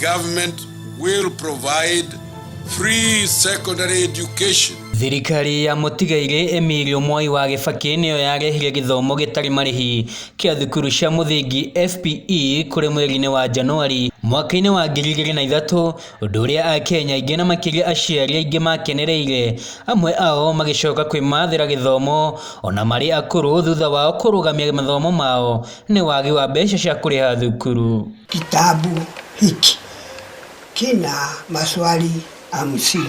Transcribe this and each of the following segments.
government will provide free secondary education. Thirikari ya Mũtigaire Emilio Mwai wa Kibaki niyo yarehire githomo gitari marihi kia thukuru cia muthingi FPE kuri mweri-ini wa Januari mwaka-ini wa 2003, undu uria Akenya aingĩ na makĩria aciari aingĩ makenereire, amwe ao magicoka kwimathira githomo ona mari akuru thutha wao kurugamia mathomo mao ni wagi wa mbeca cia kuriha thukuru. Kitabu hiki kina maswali 50.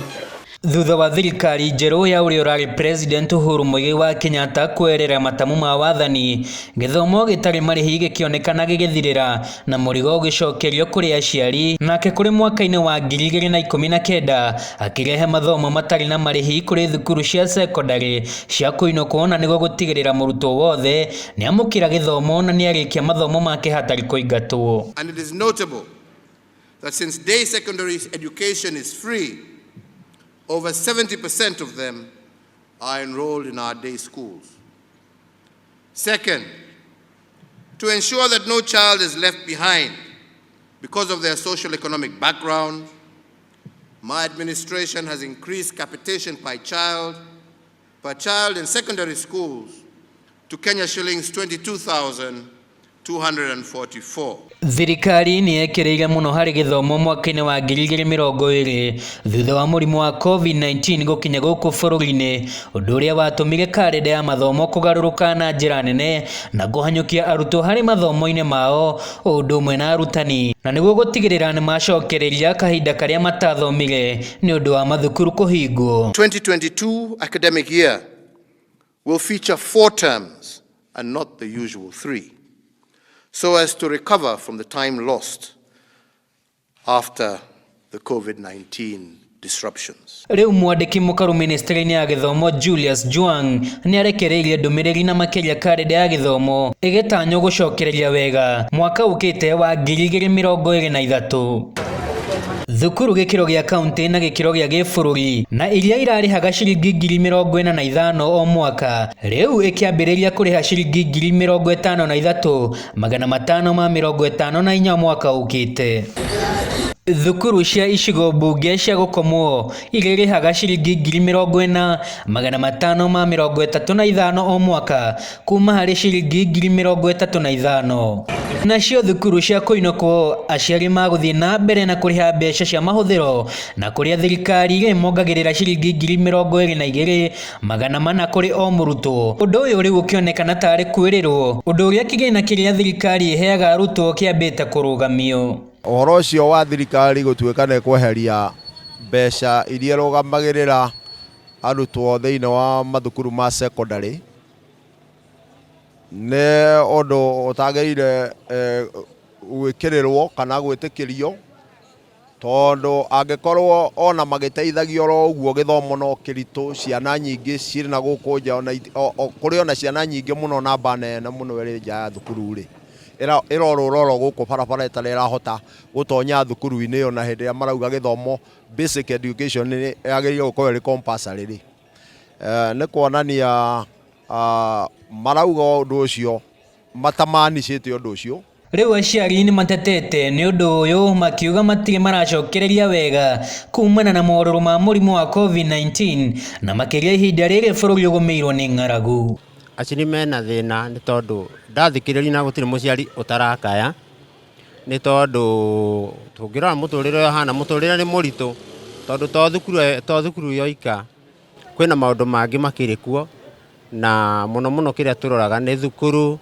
Thutha wa thirikari njerũ ya ũrĩa ũrarĩ President Uhuru Muigai wa Kenyatta kwerera matamu ma wathani, gĩthomo gĩtarĩ marĩhi gĩkĩonekana gĩgĩthirĩra na mũrigo ũgĩcokerio kũrĩ aciari, nake kũrĩ mwaka-inĩ wa 2019 akĩrehe mathomo matarĩ na marĩhi kũrĩ thukuru cia secondary cia kũinũkwo na nĩguo gũtigĩrĩra mũrutwo wothe nĩ amũkĩra gĩthomo na nĩ arĩkia mathomo make hatarĩ kũingatwo. And it is notable that since day secondary education is free, over 70% of them are enrolled in our day schools. Second, to ensure that no child is left behind because of their social economic background, my administration has increased capitation per child in secondary schools to Kenya shillings 22,244. Thirikari ni yekereire muno hari githomo mwaka-ini wa 2020 thutha wa murimu wa COVID-19 gukinya guku bururi-ini, undu uria watumire karenda ya mathomo kugaruruka na njira nene na guhanyukia arutwo hari mathomo-ini mao undu umwe na arutani, na niguo gutigirira ni macokereria kahinda karia matathomire ni undu wa mathukuru kuhingwo. 2022 academic year will feature 4 terms and not the usual 3. So as to recover from the time lost after the COVID-19 disruptions. Riu mwandiki mukaru ministry-ini ya githomo Julius Juang ni arekereirie ndumiriri na makiria karenda ya githomo igitanyo gucokereria wega mwaka ukite wa 2023. Thukuru gikiro gia county na gikiro gia gibururi na iria irarihaga ciringi 45,000 o mwaka riu ikiambiriria kuriha ciringi 53,554 mwaka ukite. Thukuru cia icigo mbunge cia gukomwo iririhaga ciringi 40,535 o mwaka kuma hari ciringi 35,000. Nacio thukuru cia kuinũkwo aciari maguthie na mbere na kuriha mbeca cia mahuthiro na kuria thirikari imongagirira ciringi 22,400 kuri o murutwo. Undu uyu riu ukionekana tari kwirirwo, undu uria kigina kiria thirikari iheaga arutwo kiambite kurugamio. Uhoro ucio wa thirikari gutuika na kweheria mbeca iria rugamagirira arutwo thiini wa mathukuru ma secondary ne undu utagirire gwikirirwo kana gwitikirio, tondu angikorwo ona magiteithagio ro uguo githomo no kiritu, ciana nyingi ciri na guku nja ona kuri ona ciana nyingi muno namba nene muno iri nja ya thukuru ri irororo guku barabara itari irahota gutonya thukuru-ini ona hindi ya marauga githomo basic education ni yagirirwo gukorwo iri compulsory ri ni kuonania marauga undu ucio matamanicite undu ucio. Riu aciari ni matetete ni undu uyu makiuga matire maracokereria wega kumana na moruru ma murimu wa COVID-19 na makiria ihinda riri bururi ugumirwo ni ng'aragu. Aciri mena thina ni tondu ndathikiriria na gutire muciari utarakaya, ni tondu tungirora muturire hana muturire ni muritu tondu to thukuru yoika kwina maundu mangi makiri kuo, na muno kiria turoraga ni thukuru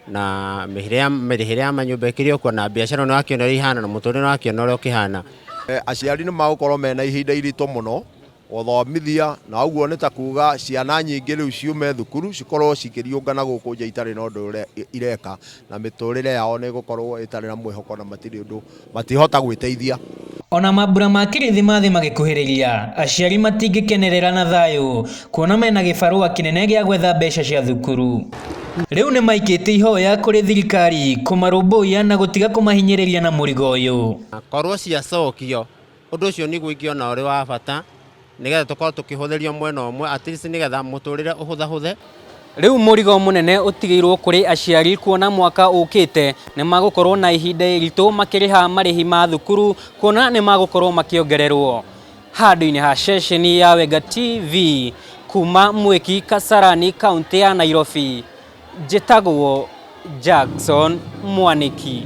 na mirihire ya manyumba ikirio kwa na biashara no akionera ihana na muturire no akionera ukihana. Aciari ni magukorwo mena ihinda irito muno uthomithia na uguo ni ta kuga ciana nyingi riu ciume thukuru cikorwo cikiriungana guku nja itari na undu ireka na miturire yao ni gukorwo itari na mwihoko na matiri undu matihota gwiteithia. Ona mambura ma kirithimathi magikuhiriria, aciari matingikenerera na thayu kuona mena gibarua kinene gia gwetha mbeca cia thukuru. Riu ni maikite ihoya kuri thirikari kumarumbuia na gutiga kumahinyiriria na murigo uyu. Korwo ciacokio undu ucio ni gwikiona uri wa bata nigetha tukorwo tukihuthirio mwena umwe at least nigetha muturire uhuthahuthe Riu murigo munene utigirwo kuri aciari kuona mwaka ukite ne magukorwo na ihinda ritu makiriha marihi ma thukuru kuona ne magukorwo makiongererwo. Handu-ini ha ceceni ya Wega TV kuma Mwiki Kasarani kaunti ya Nairobi, njitagwo Jackson Mwaniki.